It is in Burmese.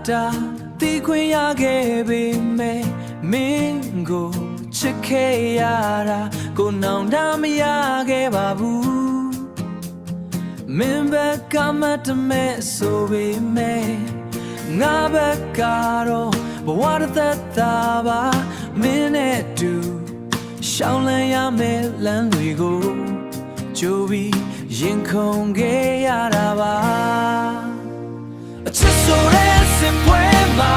တာတီခွင့်ရခဲ့ပေမဲ့မင်းကိုချစ်ခဲ့ရတာကိုနောင်တမရခဲ့ပါဘူးမင်းဘက်ကမှတမဲ့ဆိုပေမဲ့ငါဘက်ကတော့ဘဝတစ်သက်သာပါမင်းနဲ့တူရှောင်းလန်းရမယ့်လမ်းတွေကိုကြိုးပြီးရင်ခုန်ခဲ့ရတာပါအချစ်ဆိုတဲ့စင်ပွဲမှာ